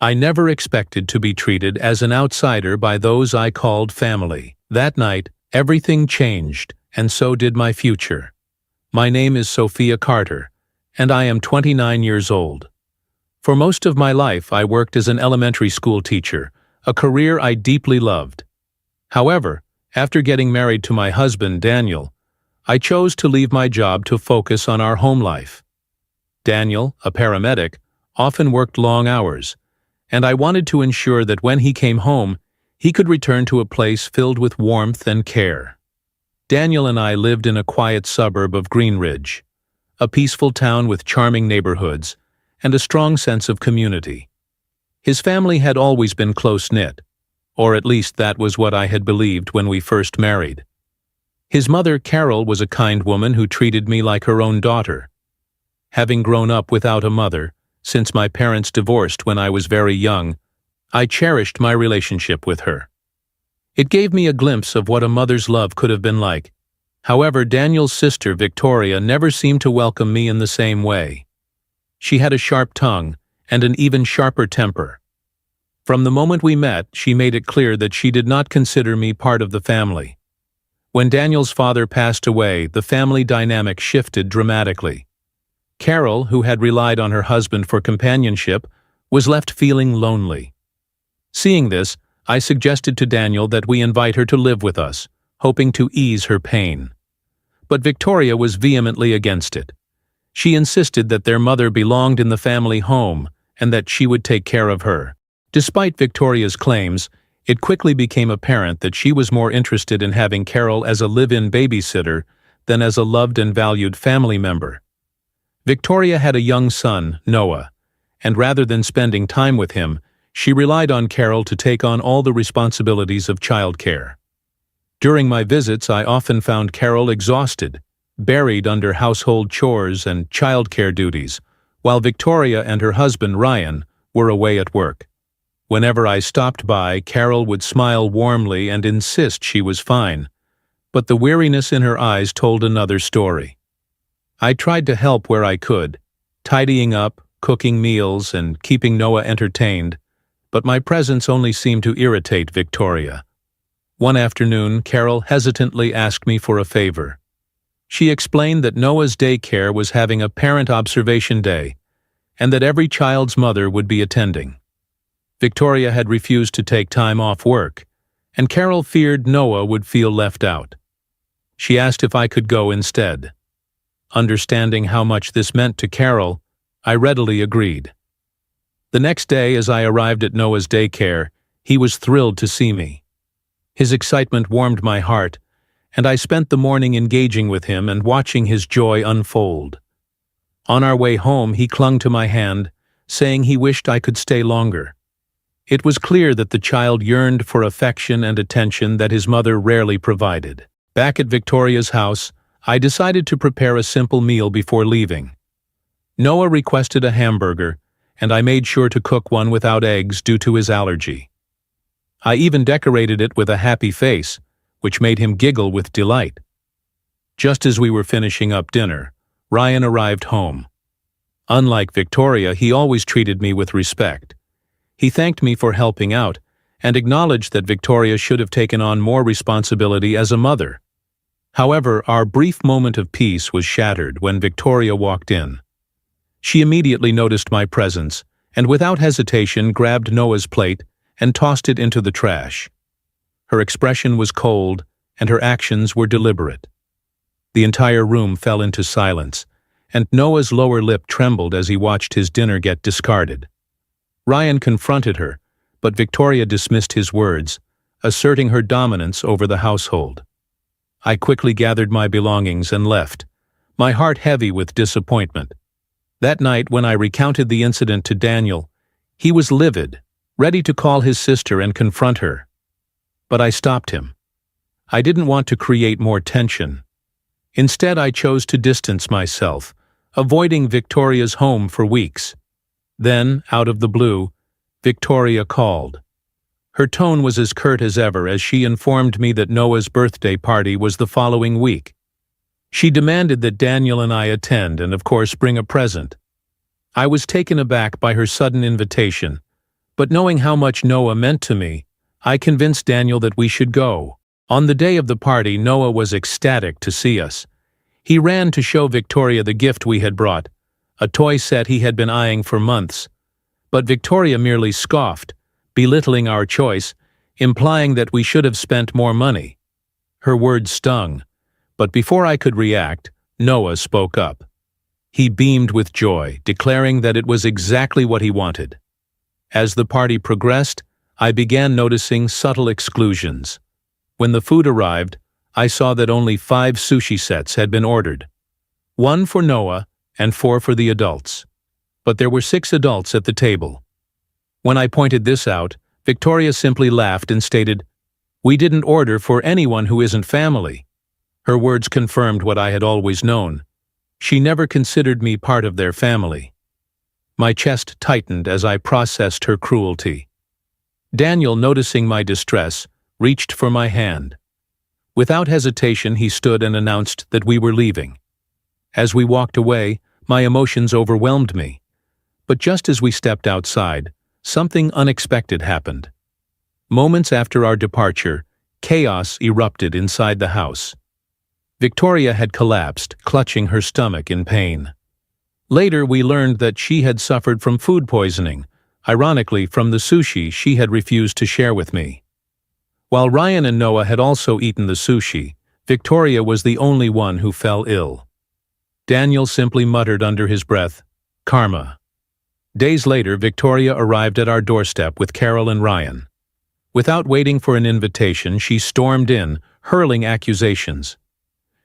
I never expected to be treated as an outsider by those I called family. That night, everything changed, and so did my future. My name is Sophia Carter, and I am 29 years old. For most of my life, I worked as an elementary school teacher, a career I deeply loved. However, after getting married to my husband, Daniel, I chose to leave my job to focus on our home life. Daniel, a paramedic, often worked long hours, and I wanted to ensure that when he came home, he could return to a place filled with warmth and care. Daniel and I lived in a quiet suburb of Greenridge, a peaceful town with charming neighborhoods and a strong sense of community. His family had always been close-knit, or at least that was what I had believed when we first married. His mother, Carol, was a kind woman who treated me like her own daughter. Having grown up without a mother, since my parents divorced when I was very young, I cherished my relationship with her. It gave me a glimpse of what a mother's love could have been like. However, Daniel's sister, Victoria, never seemed to welcome me in the same way. She had a sharp tongue and an even sharper temper. From the moment we met, she made it clear that she did not consider me part of the family. When Daniel's father passed away, the family dynamic shifted dramatically. Carol, who had relied on her husband for companionship, was left feeling lonely. Seeing this, I suggested to Daniel that we invite her to live with us, hoping to ease her pain. But Victoria was vehemently against it. She insisted that their mother belonged in the family home and that she would take care of her. Despite Victoria's claims, it quickly became apparent that she was more interested in having Carol as a live-in babysitter than as a loved and valued family member. Victoria had a young son, Noah, and rather than spending time with him, she relied on Carol to take on all the responsibilities of childcare. During my visits, I often found Carol exhausted, buried under household chores and childcare duties, while Victoria and her husband, Ryan, were away at work. Whenever I stopped by, Carol would smile warmly and insist she was fine, but the weariness in her eyes told another story. I tried to help where I could, tidying up, cooking meals, and keeping Noah entertained, but my presence only seemed to irritate Victoria. One afternoon, Carol hesitantly asked me for a favor. She explained that Noah's daycare was having a parent observation day, and that every child's mother would be attending. Victoria had refused to take time off work, and Carol feared Noah would feel left out. She asked if I could go instead. Understanding how much this meant to Carol, I readily agreed. The next day, as I arrived at Noah's daycare, he was thrilled to see me. His excitement warmed my heart, and I spent the morning engaging with him and watching his joy unfold. On our way home, he clung to my hand, saying he wished I could stay longer. It was clear that the child yearned for affection and attention that his mother rarely provided. Back at Victoria's house, I decided to prepare a simple meal before leaving. Noah requested a hamburger, and I made sure to cook one without eggs due to his allergy. I even decorated it with a happy face, which made him giggle with delight. Just as we were finishing up dinner, Ryan arrived home. Unlike Victoria, he always treated me with respect. He thanked me for helping out and acknowledged that Victoria should have taken on more responsibility as a mother. However, our brief moment of peace was shattered when Victoria walked in. She immediately noticed my presence and without hesitation grabbed Noah's plate and tossed it into the trash. Her expression was cold and her actions were deliberate. The entire room fell into silence, and Noah's lower lip trembled as he watched his dinner get discarded. Ryan confronted her, but Victoria dismissed his words, asserting her dominance over the household. I quickly gathered my belongings and left, my heart heavy with disappointment. That night, when I recounted the incident to Daniel, he was livid, ready to call his sister and confront her. But I stopped him. I didn't want to create more tension. Instead, I chose to distance myself, avoiding Victoria's home for weeks. Then, out of the blue, Victoria called. Her tone was as curt as ever as she informed me that Noah's birthday party was the following week. She demanded that Daniel and I attend and, of course, bring a present. I was taken aback by her sudden invitation, But knowing how much Noah meant to me, I convinced Daniel that we should go. On the day of the party, Noah was ecstatic to see us. He ran to show Victoria the gift we had brought, a toy set he had been eyeing for months. But Victoria merely scoffed, belittling our choice, implying that we should have spent more money. Her words stung, but before I could react, Noah spoke up. He beamed with joy, declaring that it was exactly what he wanted. As the party progressed, I began noticing subtle exclusions. When the food arrived, I saw that only 5 sushi sets had been ordered. 1 for Noah and 4 for the adults. But there were 6 adults at the table. When I pointed this out, Victoria simply laughed and stated, "We didn't order for anyone who isn't family." Her words confirmed what I had always known. She never considered me part of their family. My chest tightened as I processed her cruelty. Daniel, noticing my distress, reached for my hand. Without hesitation, he stood and announced that we were leaving. As we walked away, my emotions overwhelmed me. But just as we stepped outside, something unexpected happened. Moments after our departure, chaos erupted inside the house. Victoria had collapsed, clutching her stomach in pain. Later, we learned that she had suffered from food poisoning, ironically from the sushi she had refused to share with me. While Ryan and Noah had also eaten the sushi, Victoria was the only one who fell ill. Daniel simply muttered under his breath, "Karma." Days later, Victoria arrived at our doorstep with Carol and Ryan. Without waiting for an invitation, she stormed in, hurling accusations.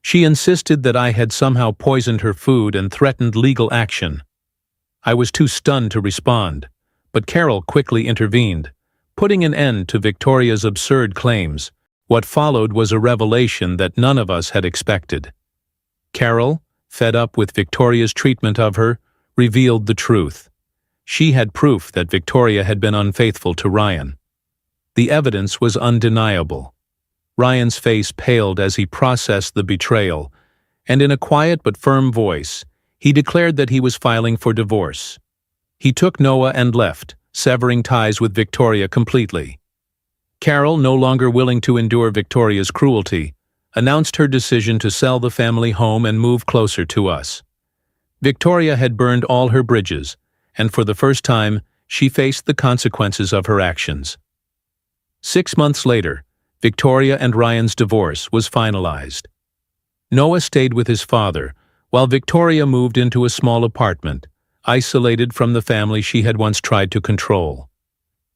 She insisted that I had somehow poisoned her food and threatened legal action. I was too stunned to respond, but Carol quickly intervened, putting an end to Victoria's absurd claims. What followed was a revelation that none of us had expected. Carol, fed up with Victoria's treatment of her, revealed the truth. She had proof that Victoria had been unfaithful to Ryan. The evidence was undeniable. Ryan's face paled as he processed the betrayal, and in a quiet but firm voice, he declared that he was filing for divorce. He took Noah and left, severing ties with Victoria completely. Carol, no longer willing to endure Victoria's cruelty, announced her decision to sell the family home and move closer to us. Victoria had burned all her bridges, and for the first time, she faced the consequences of her actions. 6 months later, Victoria and Ryan's divorce was finalized. Noah stayed with his father, while Victoria moved into a small apartment, isolated from the family she had once tried to control.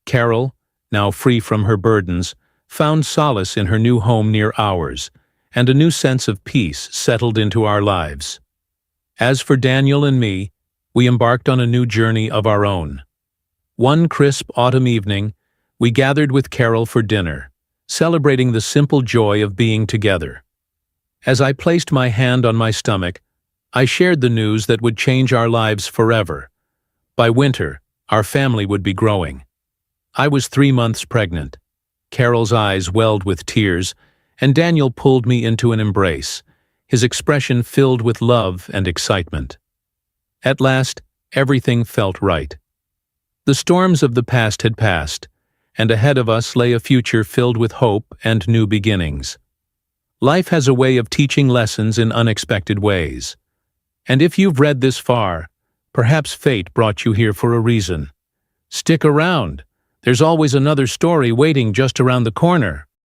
Carol, now free from her burdens, found solace in her new home near ours, and a new sense of peace settled into our lives. As for Daniel and me, we embarked on a new journey of our own. One crisp autumn evening, we gathered with Carol for dinner, celebrating the simple joy of being together. As I placed my hand on my stomach, I shared the news that would change our lives forever. By winter, our family would be growing. I was 3 months pregnant. Carol's eyes welled with tears, and Daniel pulled me into an embrace, his expression filled with love and excitement. At last, everything felt right. The storms of the past had passed, and ahead of us lay a future filled with hope and new beginnings. Life has a way of teaching lessons in unexpected ways. And if you've read this far, perhaps fate brought you here for a reason. Stick around. There's always another story waiting just around the corner.